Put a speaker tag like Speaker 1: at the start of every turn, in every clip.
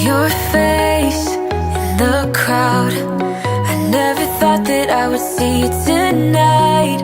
Speaker 1: Your face in the crowd. I never thought that I would see you tonight.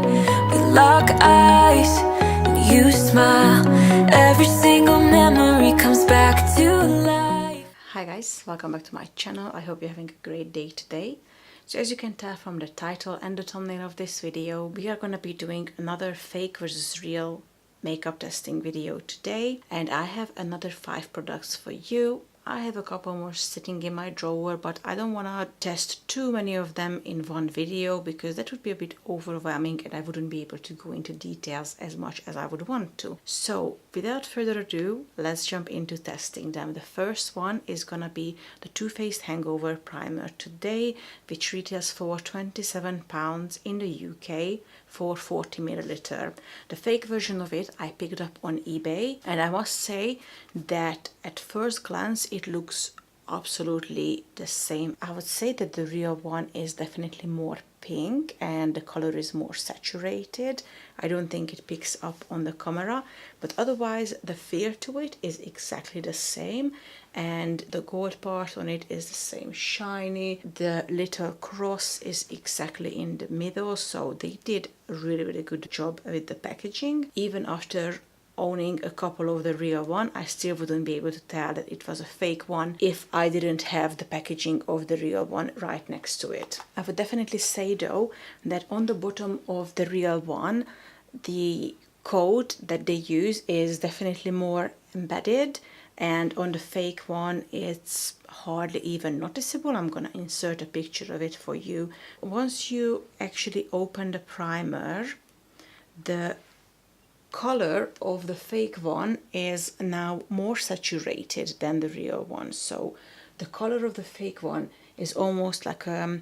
Speaker 1: We lock eyes and you smile. Every single memory comes back to life.
Speaker 2: Hi guys, welcome back to my channel. I hope you're having a great day today. So as you can tell from the title and the thumbnail of this video, we are going to be doing another fake versus real makeup testing video today, and I have another 5 products for you. I have a couple more sitting in my drawer, but I don't want to test too many of them in one video because that would be a bit overwhelming and I wouldn't be able to go into details as much as I would want to. So without further ado, let's jump into testing them. The first one is gonna be the Too Faced Hangover Primer today, which retails for £27 in the UK for 40 ml. The fake version of it I picked up on eBay, and I must say that at first glance it looks absolutely the same. I would say that the real one is definitely more pink and the color is more saturated. I don't think it picks up on the camera, but otherwise the feel to it is exactly the same, and the gold part on it is the same, shiny. The little cross is exactly in the middle, so they did a really good job with the packaging. Even after owning a couple of the real one, I still wouldn't be able to tell that it was a fake one if I didn't have the packaging of the real one right next to it. I would definitely say though that on the bottom of the real one, the code that they use is definitely more embedded, and on the fake one it's hardly even noticeable. I'm gonna insert a picture of it for you. Once you actually open the primer, the color of the fake one is now more saturated than the real one. So the color of the fake one is almost like a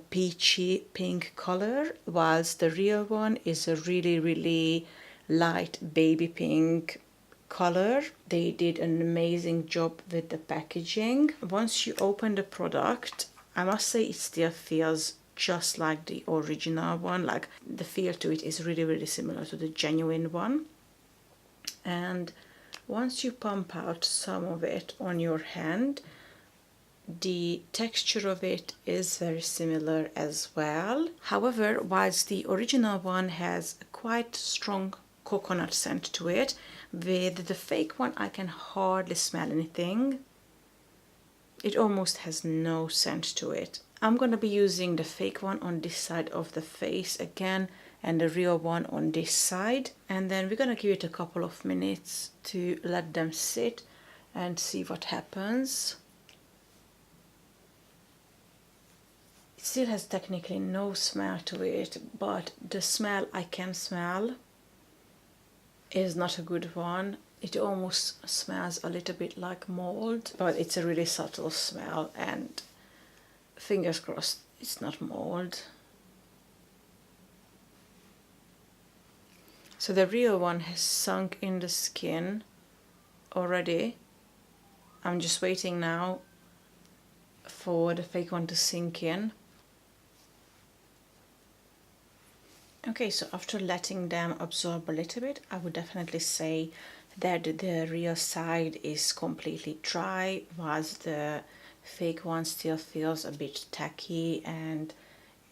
Speaker 2: peachy pink color, whilst the real one is a really light baby pink color. They did an amazing job with the packaging. Once you open the product, I must say it still feels just like the original one. Like the feel to it is really similar to the genuine one. And once you pump out some of it on your hand, the texture of it is very similar as well. However, whilst the original one has a quite strong coconut scent to it, with the fake one I can hardly smell anything. It almost has no scent to it. I'm gonna be using the fake one on this side of the face again and the real one on this side, and then we're gonna give it a couple of minutes to let them sit and see what happens. It still has technically no smell to it, but the smell I can smell is not a good one. It almost smells a little bit like mold, but it's a really subtle smell, and fingers crossed it's not mold. So the real one has sunk in the skin already. I'm just waiting now for the fake one to sink in. Okay, so after letting them absorb a little bit, I would definitely say that the real side is completely dry, whilst the fake one still feels a bit tacky and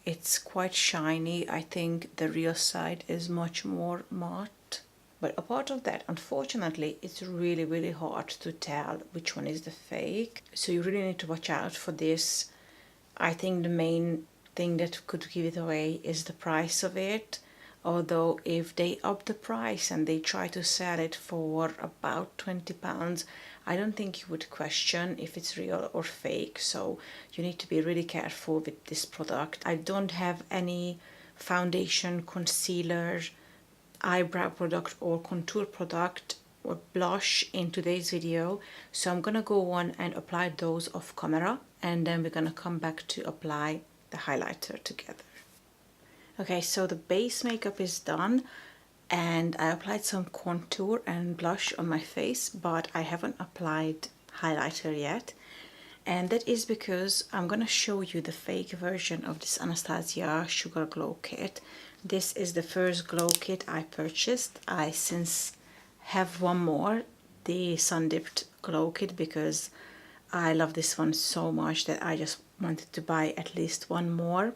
Speaker 2: it's quite shiny. I think the real side is much more matte. But apart of that, unfortunately, it's really hard to tell which one is the fake. So you really need to watch out for this. I think the main thing that could give it away is the price of it. Although if they up the price and they try to sell it for about £20, I don't think you would question if it's real or fake. So you need to be really careful with this product. I don't have any foundation, concealer, eyebrow product or contour product or blush in today's video, so I'm gonna go on and apply those off camera, and then we're gonna come back to apply the highlighter together. Okay, so the base makeup is done and I applied some contour and blush on my face, but I haven't applied highlighter yet, and that is because I'm gonna show you the fake version of this Anastasia Sugar Glow Kit. This is the first glow kit I purchased. I since have one more, the Sun Dipped Glow Kit, because I love this one so much that I just wanted to buy at least one more,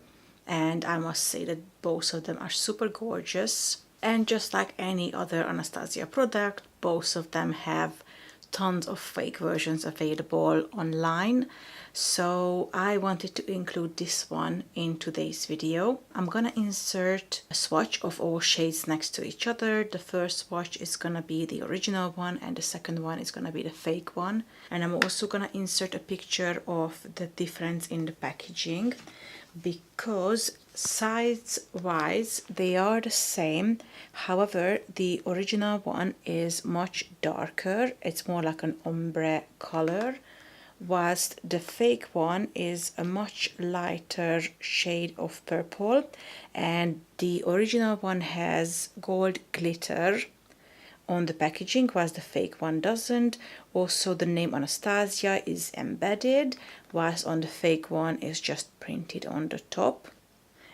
Speaker 2: and I must say that both of them are super gorgeous. And just like any other Anastasia product, both of them have tons of fake versions available online. So I wanted to include this one in today's video. I'm gonna insert a swatch of all shades next to each other. The first swatch is gonna be the original one and the second one is gonna be the fake one. And I'm also gonna insert a picture of the difference in the packaging, because size wise they are the same. However, the original one is much darker, it's more like an ombre color, whilst the fake one is a much lighter shade of purple, and the original one has gold glitter on the packaging, whilst the fake one doesn't. Also, the name Anastasia is embedded, whilst on the fake one is just printed on the top.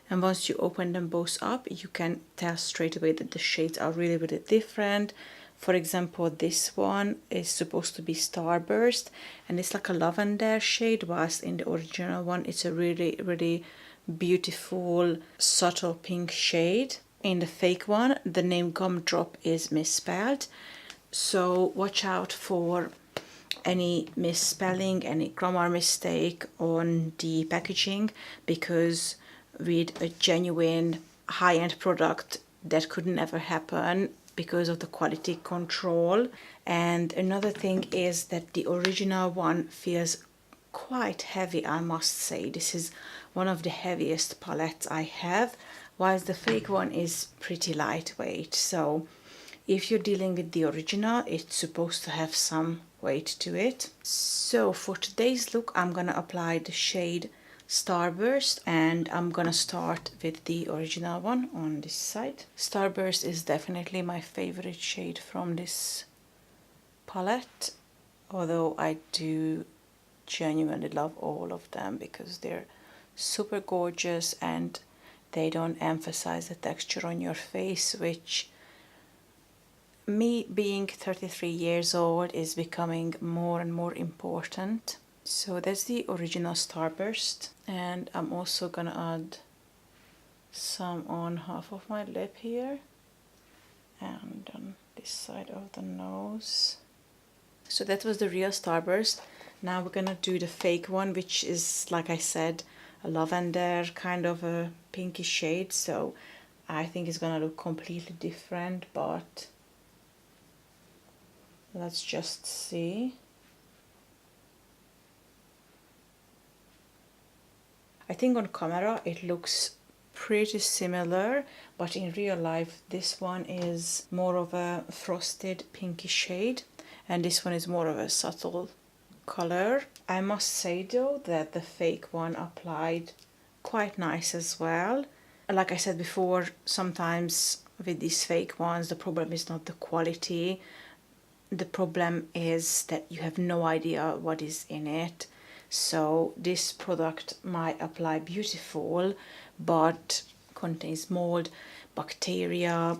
Speaker 2: And once you open them both up, you can tell straight away that the shades are really, really different. For example, this one is supposed to be Starburst, and it's like a lavender shade, whilst in the original one it's a really, really beautiful, subtle pink shade. In the fake one, the name Gumdrop is misspelled, so watch out for any misspelling, any grammar mistake on the packaging, because with a genuine high-end product that could never happen because of the quality control. And another thing is that the original one feels quite heavy, I must say. This is one of the heaviest palettes I have, whilst the fake one is pretty lightweight. So if you're dealing with the original, it's supposed to have some weight to it. So for today's look, I'm gonna apply the shade Starburst, and I'm gonna start with the original one on this side. Starburst is definitely my favorite shade from this palette, although I do genuinely love all of them because they're super gorgeous and they don't emphasize the texture on your face, which, me being 33 years old, is becoming more and more important. So that's the original Starburst, and I'm also gonna add some on half of my lip here and on this side of the nose. So that was the real Starburst. Now we're gonna do the fake one, which is, like I said, a lavender kind of a pinky shade, so I think it's gonna look completely different, but let's just see. I think on camera it looks pretty similar, but in real life this one is more of a frosted pinky shade and this one is more of a subtle color. I must say though that the fake one applied quite nice as well. Like I said before, sometimes with these fake ones the problem is not the quality, the problem is that you have no idea what is in it. So this product might apply beautiful, but contains mold, bacteria,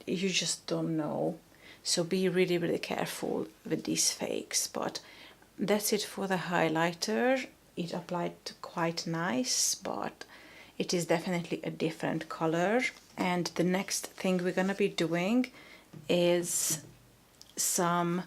Speaker 2: you just don't know. So be really, really careful with these fakes. But that's it for the highlighter. It applied quite nice, but it is definitely a different color. And the next thing we're gonna be doing is some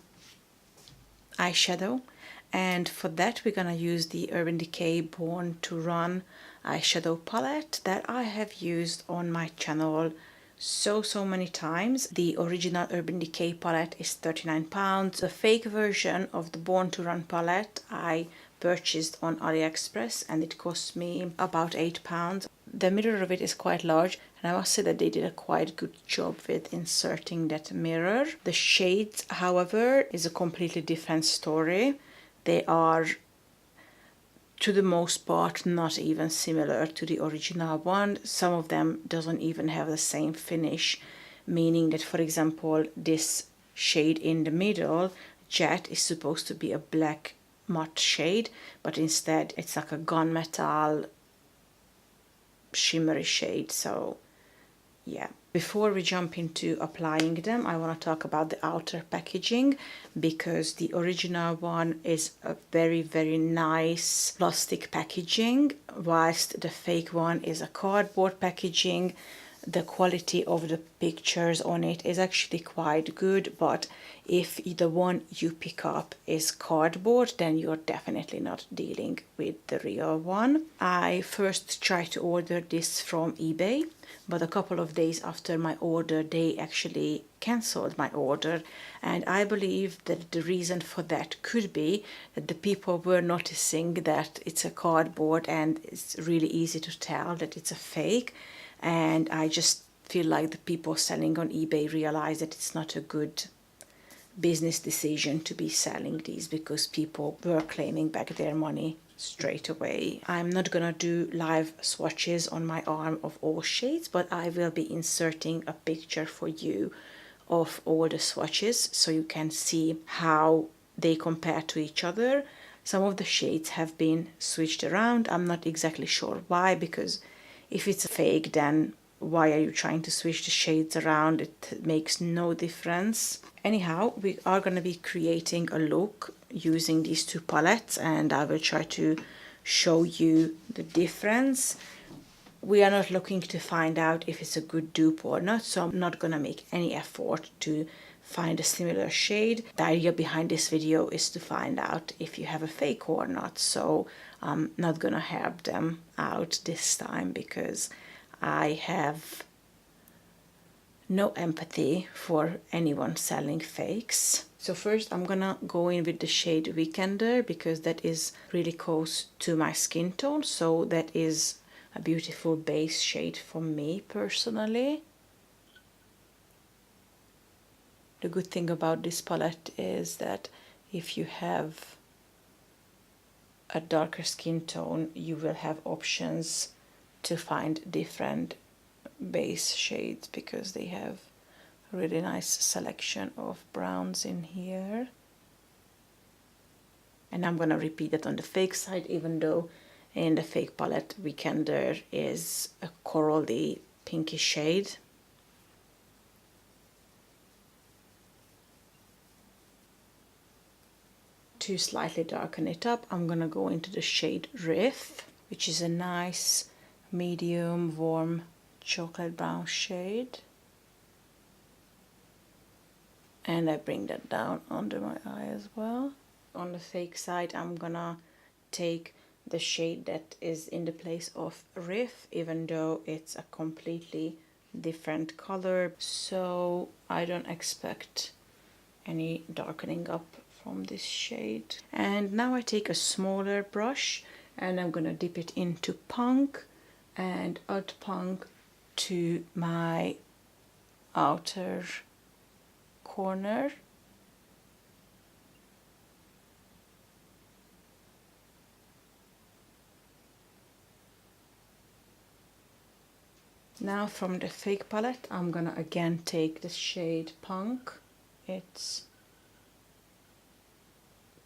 Speaker 2: eyeshadow. And for that we're gonna use the Urban Decay Born to Run eyeshadow palette that I have used on my channel so many times. The original Urban Decay palette is £39. The fake version of the Born to Run palette I purchased on AliExpress and it cost me about £8. The mirror of it is quite large, and I must say that they did a quite good job with inserting that mirror. The shades, however, is a completely different story. They are, to the most part, not even similar to the original one. Some of them doesn't even have the same finish, meaning that, for example, this shade in the middle, Jet, is supposed to be a black matte shade, but instead it's like a gunmetal shimmery shade. So yeah, Before we jump into applying them, I want to talk about the outer packaging, because the original one is a very, very nice plastic packaging, whilst the fake one is a cardboard packaging. The quality of the pictures on it is actually quite good, but if the one you pick up is cardboard, then you're definitely not dealing with the real one. I first tried to order this from eBay, but a couple of days after my order they actually cancelled my order, and I believe that the reason for that could be that the people were noticing that it's a cardboard and it's really easy to tell that it's a fake. And I just feel like the people selling on eBay realize that it's not a good business decision to be selling these, because people were claiming back their money straight away. I'm not gonna do live swatches on my arm of all shades, but I will be inserting a picture for you of all the swatches so you can see how they compare to each other. Some of the shades have been switched around. I'm not exactly sure why, because if it's a fake, then why are you trying to switch the shades around? It makes no difference. Anyhow, we are going to be creating a look using these two palettes, and I will try to show you the difference. We are not looking to find out if it's a good dupe or not, so I'm not going to make any effort to find a similar shade. The idea behind this video is to find out if you have a fake or not, so I'm not gonna help them out this time because I have no empathy for anyone selling fakes. So first I'm gonna go in with the shade Weekender, because that is really close to my skin tone, so that is a beautiful base shade for me personally. The good thing about this palette is that if you have a darker skin tone, you will have options to find different base shades, because they have a really nice selection of browns in here. And I'm gonna repeat it on the fake side, even though in the fake palette Weekender is a corally pinky shade. To slightly darken it up, I'm gonna go into the shade Riff, which is a nice medium warm chocolate brown shade, and I bring that down under my eye as well. On the fake side, I'm gonna take the shade that is in the place of Riff, even though it's a completely different color, so I don't expect any darkening up from this shade. And now I take a smaller brush and I'm gonna dip it into Punk and add Punk to my outer corner. Now from the fake palette, I'm gonna again take the shade Punk. It's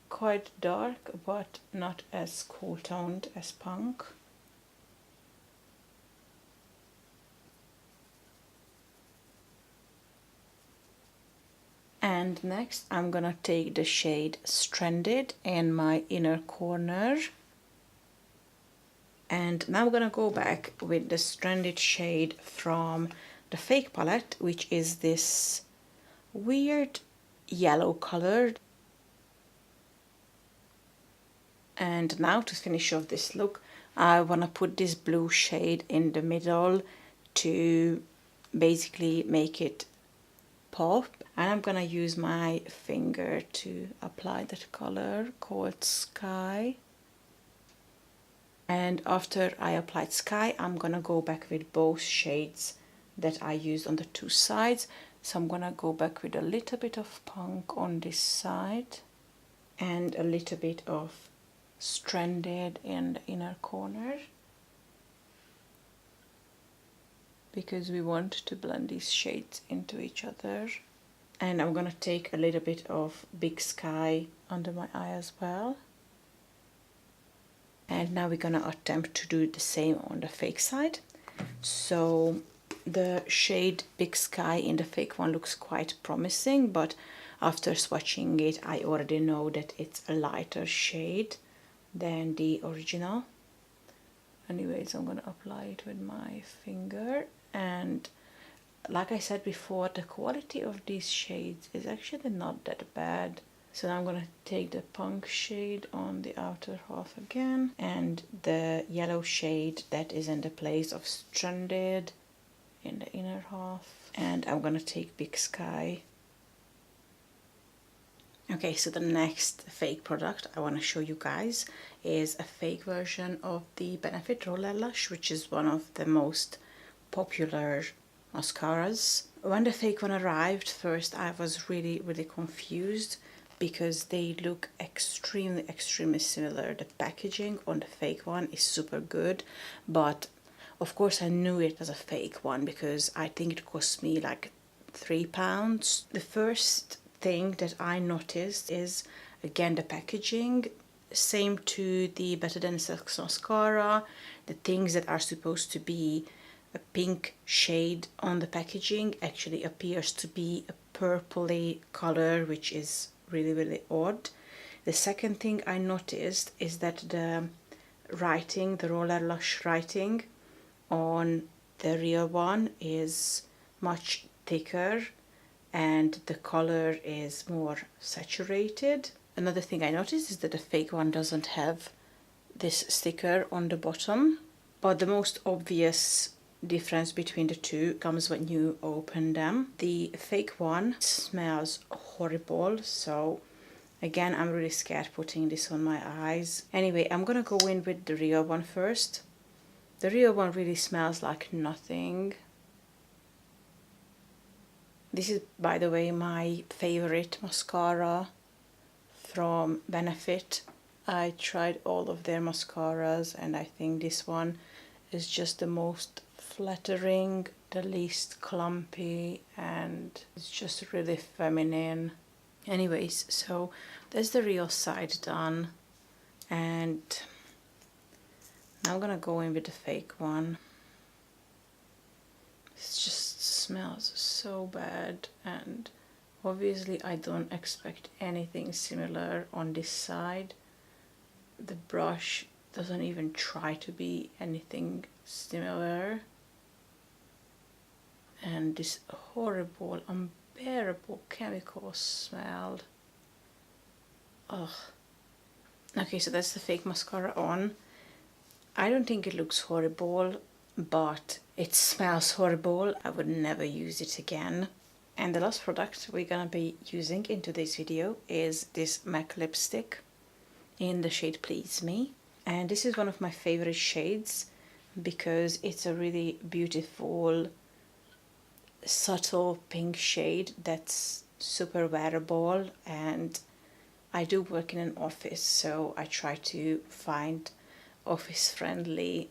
Speaker 2: quite dark, but not as cool toned as Punk. And next I'm gonna take the shade Stranded in my inner corner. And now I'm gonna go back with the Stranded shade from the fake palette, which is this weird yellow color. And now to finish off this look, I wanna put this blue shade in the middle to basically make it pop. And I'm gonna use my finger to apply that color called Sky. And after I applied Sky, I'm gonna go back with both shades that I used on the two sides. So I'm gonna go back with a little bit of Punk on this side and a little bit of Stranded in the inner corner, because we want to blend these shades into each other. And I'm gonna take a little bit of Big Sky under my eye as well. And now we're gonna attempt to do the same on the fake side. So The shade Big Sky in the fake one looks quite promising, but after swatching it I already know that it's a lighter shade than the original. Anyways, I'm gonna apply it with my finger, and like I said before, the quality of these shades is actually not that bad. So now I'm gonna take the punk shade on the outer half again, and the yellow shade that is in the place of Stranded in the inner half, and I'm gonna take Big Sky. Okay, so the next fake product I want to show you guys is a fake version of the Benefit Rollerlash, which is one of the most popular mascaras. When the fake one arrived, first I was really confused because they look extremely similar. The packaging on the fake one is super good, but of course I knew it was a fake one because I think it cost me like £3. The first thing that I noticed is again the packaging. Same to the Better Than Sex mascara. The things that are supposed to be a pink shade on the packaging actually appears to be a purpley color, which is really odd. The second thing I noticed is that the writing, the Rollerlash writing on the real one is much thicker and the color is more saturated. Another thing I noticed is that the fake one doesn't have this sticker on the bottom, but the most obvious difference between the two comes when you open them. The fake one smells horrible, so again I'm really scared putting this on my eyes. Anyway, I'm gonna go in with the real one first. The real one really smells like nothing. This is, by the way, my favorite mascara from Benefit. I tried all of their mascaras and I think this one is just the most flattering, the least clumpy, and it's just really feminine. Anyways, so there's the real side done, and now I'm gonna go in with the fake one. It just smells so bad, and obviously I don't expect anything similar on this side. The brush doesn't even try to be anything similar, and this horrible, unbearable chemical smell. Ugh. Okay, so that's the fake mascara on. I don't think it looks horrible, but it smells horrible. I would never use it again. And the last product we're gonna be using in today's video is this MAC lipstick in the shade Please Me. And this is one of my favorite shades because it's a really beautiful, subtle pink shade that's super wearable, and I do work in an office, so I try to find office-friendly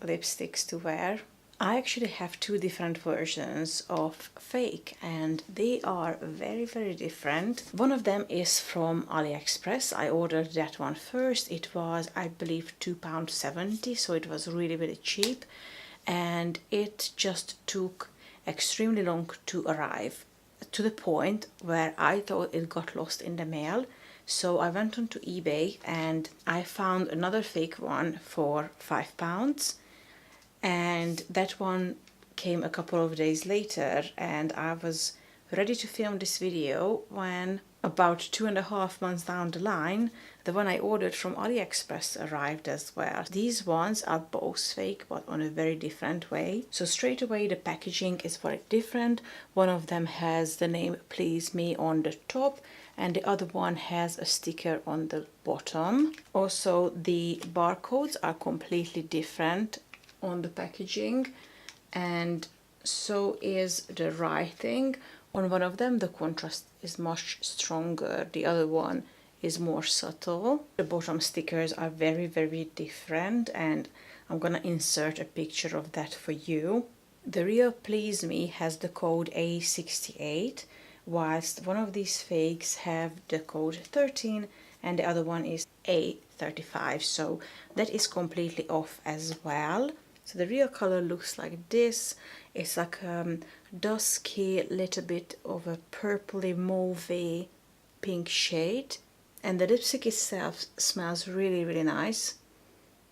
Speaker 2: lipsticks to wear. I actually have two different versions of fake and they are very different. One of them is from AliExpress. I ordered that one first. It was, I believe, £2.70, so it was really cheap, and it just took extremely long to arrive, to the point where I thought it got lost in the mail. So I went onto eBay and I found another fake one for £5, and that one came a couple of days later, and I was ready to film this video when about 2.5 months down the line, the one I ordered from AliExpress arrived as well. These ones are both fake, but on a very different way. So straight away the packaging is very different. One of them has the name Please Me on the top, and the other one has a sticker on the bottom. Also, the barcodes are completely different on the packaging, and so is the writing. On one of them the contrast is much stronger, the other one is more subtle. The bottom stickers are very different, and I'm gonna insert a picture of that for you. The real Please Me has the code A68, whilst one of these fakes have the code 13 and the other one is A35, so that is completely off as well. So the real color looks like this. It's like dusky, little bit of a purpley mauvey pink shade, and the lipstick itself smells really, really nice.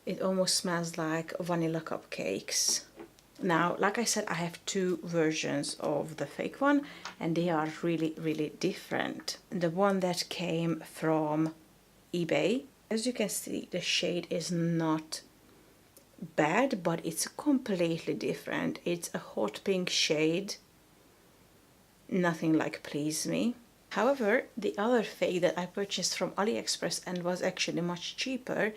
Speaker 2: It almost smells like vanilla cupcakes. Now, like I said, I have two versions of the fake one, and they are really, really different. The one that came from eBay, as you can see, the shade is not bad, but it's completely different. It's a hot pink shade, nothing like Please Me. However, the other fake that I purchased from AliExpress and was actually much cheaper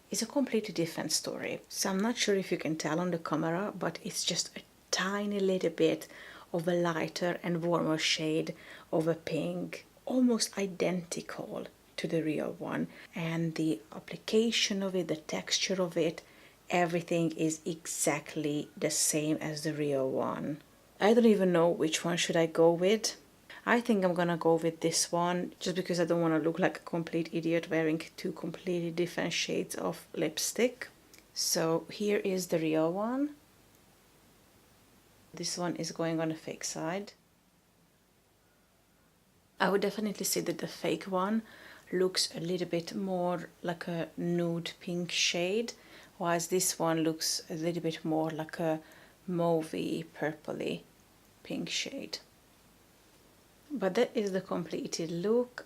Speaker 2: is a completely different story. So I'm not sure if you can tell on the camera, but it's just a tiny little bit of a lighter and warmer shade of a pink, almost identical to the real one. And the application of it, the texture of it, everything is exactly the same as the real one. I don't even know which one should I go with. I think I'm gonna go with this one just because I don't want to look like a complete idiot wearing two completely different shades of lipstick. So here is the real one. This one is going on the fake side. I would definitely say that the fake one looks a little bit more like a nude pink shade, whilst this one looks a little bit more like a mauvey, purpley pink shade. But that is the completed look.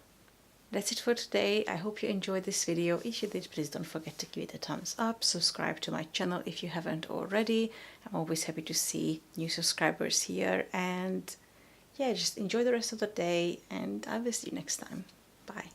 Speaker 2: That's it for today. I hope you enjoyed this video. If you did, please don't forget to give it a thumbs up. Subscribe to my channel if you haven't already. I'm always happy to see new subscribers here. And yeah, just enjoy the rest of the day, and I will see you next time. Bye.